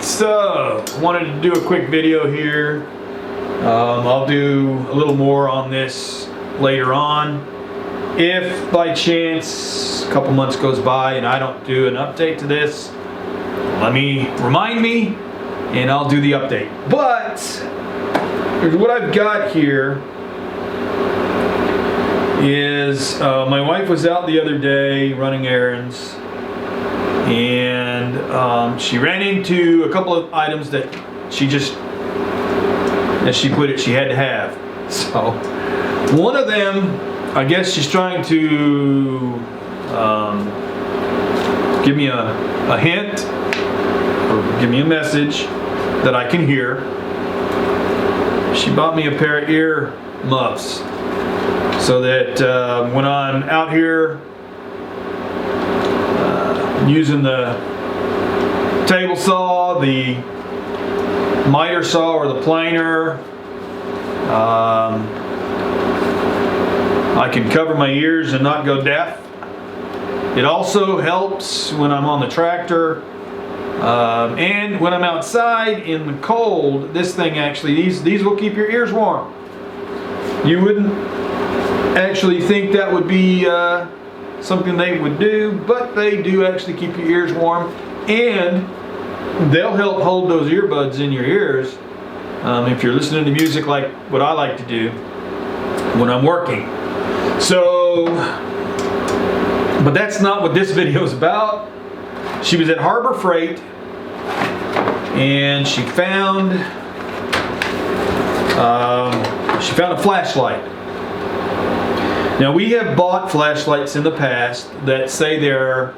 So, wanted to do a quick video here. I'll do a little more on this later on. If by chance a couple months goes by and I don't do an update to this, remind me and I'll do the update. But here's what I've got here is my wife was out the other day running errands, and she ran into a couple of items that she just, as she put it, she had to have. So one of them, I guess she's trying to give me a hint or give me a message that I can hear. She bought me a pair of ear muffs so that when I'm out here using the table saw, the miter saw, or the planer, I can cover my ears and not go deaf. It also helps when I'm on the tractor and when I'm outside in the cold. This thing actually, these will keep your ears warm. You wouldn't actually think that would be something they would do, but they do actually keep your ears warm, and they'll help hold those earbuds in your ears if you're listening to music like what I like to do when I'm working. So, but that's not what this video is about. She was at Harbor Freight and she found a flashlight. Now, we have bought flashlights in the past that say they're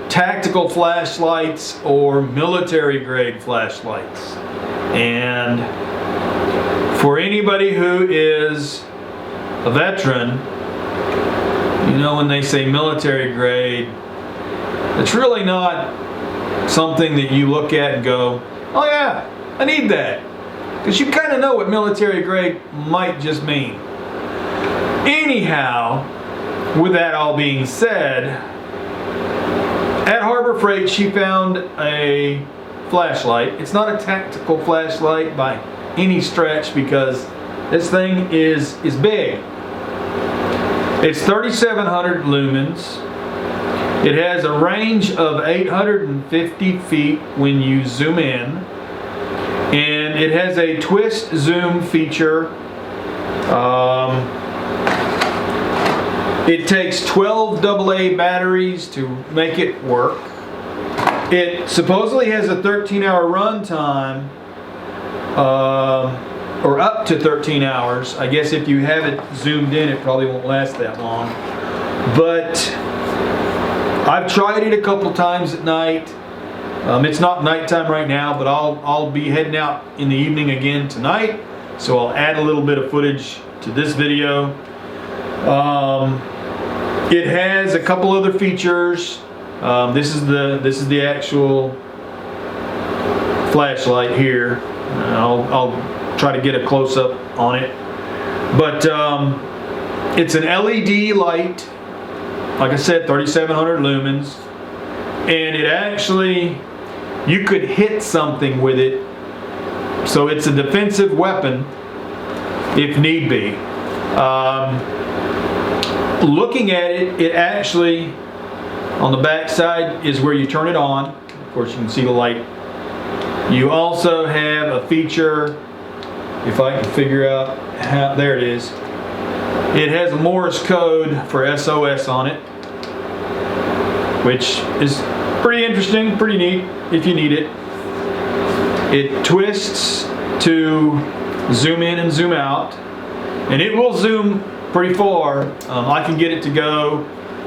tactical flashlights or military grade flashlights. And for anybody who is a veteran, you know, when they say military grade, it's really not something that you look at and go, oh yeah, I need that. Because you kind of know what military grade might just mean. Anyhow, with that all being said, at Harbor Freight she found a flashlight. It's not a tactical flashlight by any stretch because this thing is big. It's 3700 lumens. It has a range of 850 feet when you zoom in, and it has a twist zoom feature. It takes 12 AA batteries to make it work. It supposedly has a 13-hour run time, or up to 13 hours. I guess if you have it zoomed in, it probably won't last that long. But I've tried it a couple times at night. It's not nighttime right now, but I'll be heading out in the evening again tonight, so I'll add a little bit of footage to this video. It has a couple other features. This is the actual flashlight here. I'll try to get a close-up on it. But it's an LED light. Like I said, 3700 lumens. And it actually, you could hit something with it. So it's a defensive weapon if need be. Looking at it, it actually, on the back side is where you turn it on. Of course, you can see the light. You also have a feature, if I can figure out how, there it is. It has a Morse code for SOS on it, which is pretty interesting, pretty neat if you need it. It twists to zoom in and zoom out, and it will zoom pretty far. I can get it to go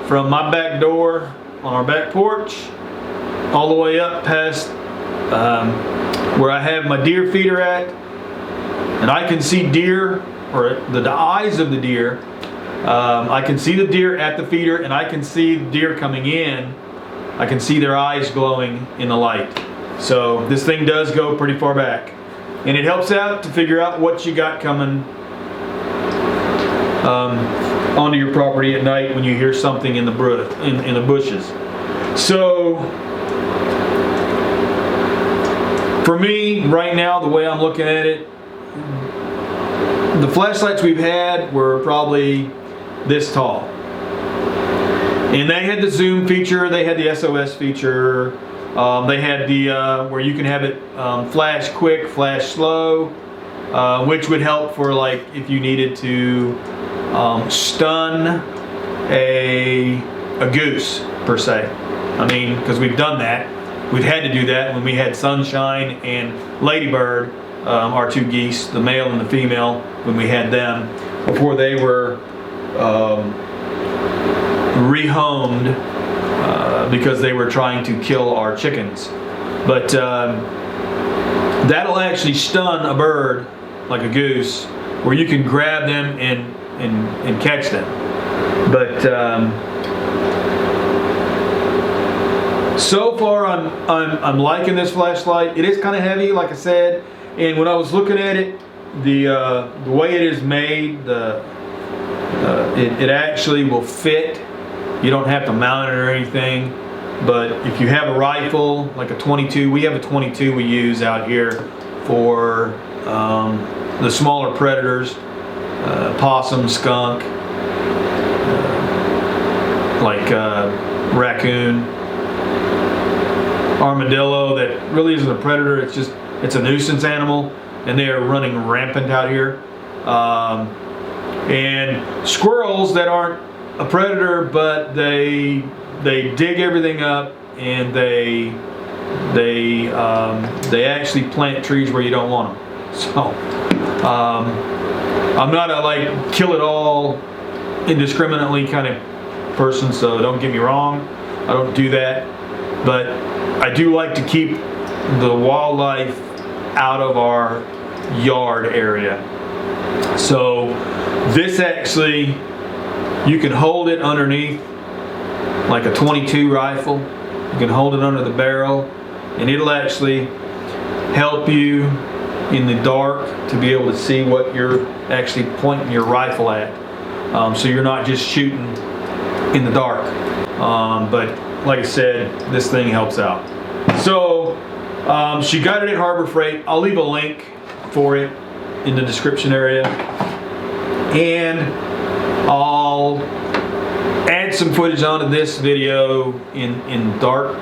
from my back door on our back porch all the way up past where I have my deer feeder at, and I can see deer, or the eyes of the deer. I can see the deer at the feeder, and I can see the deer coming in. I can see their eyes glowing in the light. So this thing does go pretty far back, and it helps out to figure out what you got coming onto your property at night when you hear something in the bushes. So for me right now, the way I'm looking at it, the flashlights we've had were probably this tall, and they had the zoom feature, they had the SOS feature, they had the where you can have it flash quick, flash slow, which would help for like if you needed to stun a goose per se. I mean, because we've done that. We've had to do that when we had Sunshine and Ladybird, our two geese, the male and the female, when we had them before they were rehomed because they were trying to kill our chickens. But that'll actually stun a bird like a goose, where you can grab them and catch them. But so far I'm liking this flashlight. It is kind of heavy, like I said, and when I was looking at it, the way it is made, it actually will fit. You don't have to mount it or anything. But if you have a rifle like a 22, we have a 22 we use out here for the smaller predators, possum, skunk, like raccoon, armadillo, that really isn't a predator, it's a nuisance animal, and they are running rampant out here. And squirrels that aren't a predator, but they dig everything up, and they actually plant trees where you don't want them. So I'm not a like kill it all indiscriminately kind of person, so don't get me wrong, I don't do that, but I do like to keep the wildlife out of our yard area. So this actually, you can hold it underneath like a 22 rifle. You can hold it under the barrel, and it'll actually help you in the dark to be able to see what you're actually pointing your rifle at, so you're not just shooting in the dark. But like I said, this thing helps out. So she got it at Harbor Freight. I'll leave a link for it in the description area, and I'll add some footage onto this video in dark.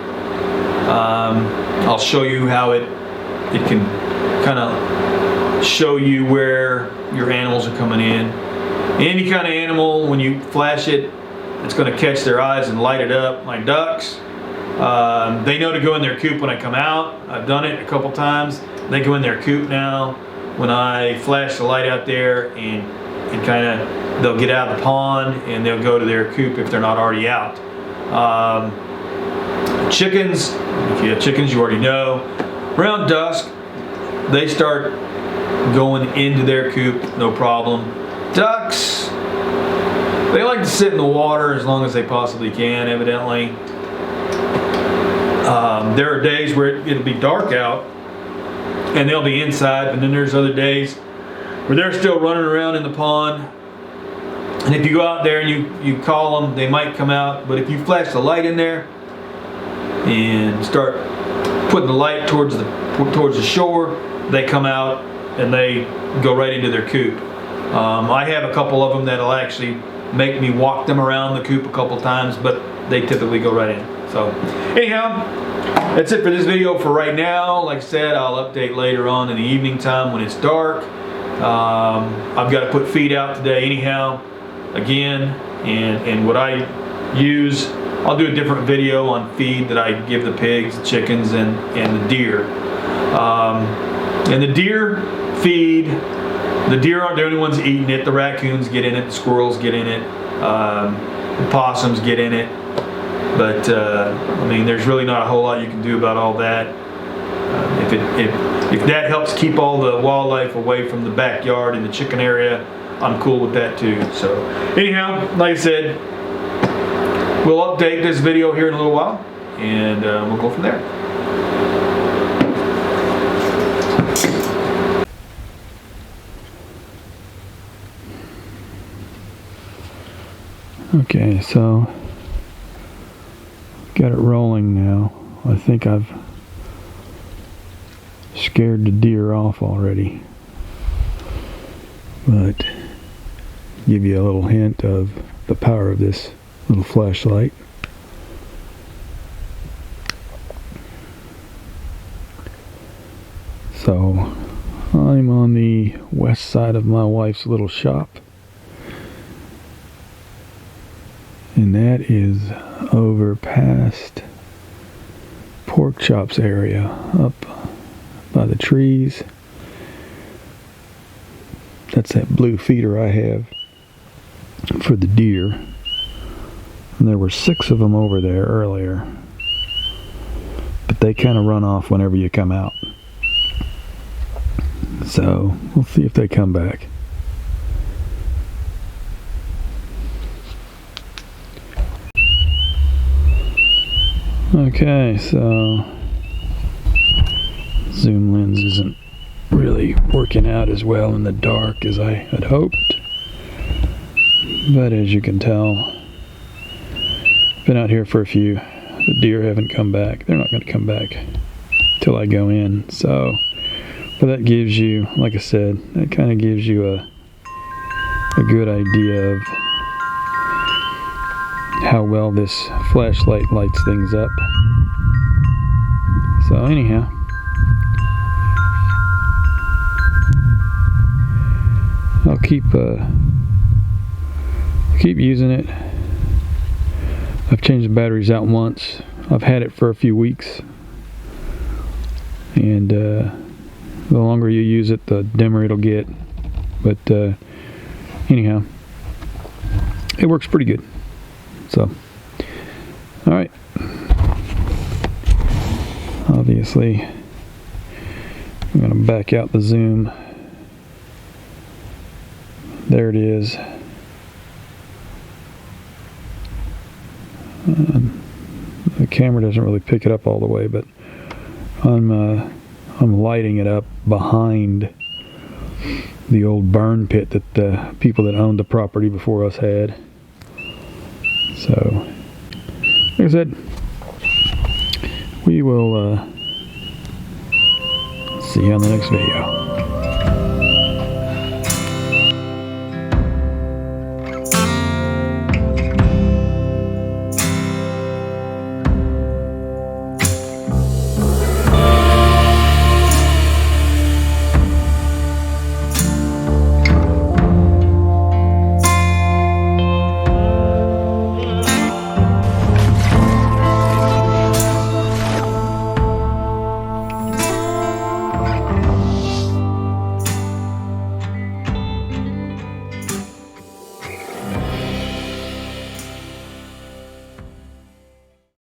I'll show you how it can kind of show you where your animals are coming in. Any kind of animal, when you flash it, it's going to catch their eyes and light it up. My ducks, they know to go in their coop when I come out. I've done it a couple times. They go in their coop now when I flash the light out there, and kind of they'll get out of the pond and they'll go to their coop if they're not already out. Chickens, if you have chickens, you already know, around dusk they start going into their coop, no problem. Ducks, they like to sit in the water as long as they possibly can, evidently. There are days where it'll be dark out and they'll be inside, and then there's other days where they're still running around in the pond. And if you go out there and you call them, they might come out. But if you flash the light in there and start putting the light towards the shore, they come out and they go right into their coop. I have a couple of them that'll actually make me walk them around the coop a couple times, but they typically go right in. So anyhow, that's it for this video for right now. Like I said, I'll update later on in the evening time when it's dark. I've got to put feed out today anyhow, again, and what I use, I'll do a different video on feed that I give the pigs, the chickens, and the deer. And the deer feed, the deer aren't the only ones eating it. The raccoons get in it, the squirrels get in it. possums get in it. But I mean, there's really not a whole lot you can do about all that. If that helps keep all the wildlife away from the backyard and the chicken area, I'm cool with that too. So anyhow, like I said, we'll update this video here in a little while, and we'll go from there. Okay, so got it rolling now. I think I've scared the deer off already, but give you a little hint of the power of this little flashlight. So I'm on the west side of my wife's little shop, and that is over past pork chops area, up by the trees. That's that blue feeder I have for the deer, and there were 6 of them over there earlier, but they kind of run off whenever you come out, so we'll see if they come back. Okay, so zoom lens isn't really working out as well in the dark as I had hoped, but as you can tell, been out here for a few. The deer haven't come back. They're not going to come back till I go in. So, but that gives you, like I said, that kind of gives you a good idea of how well this flashlight lights things up. So anyhow, I'll keep using it. I've changed the batteries out once. I've had it for a few weeks, and the longer you use it, the dimmer it'll get. But anyhow, it works pretty good. So, all right. Obviously, I'm going to back out the zoom. There it is. The camera doesn't really pick it up all the way, but I'm lighting it up behind the old burn pit that the people that owned the property before us had. So, like I said, we will see you on the next video.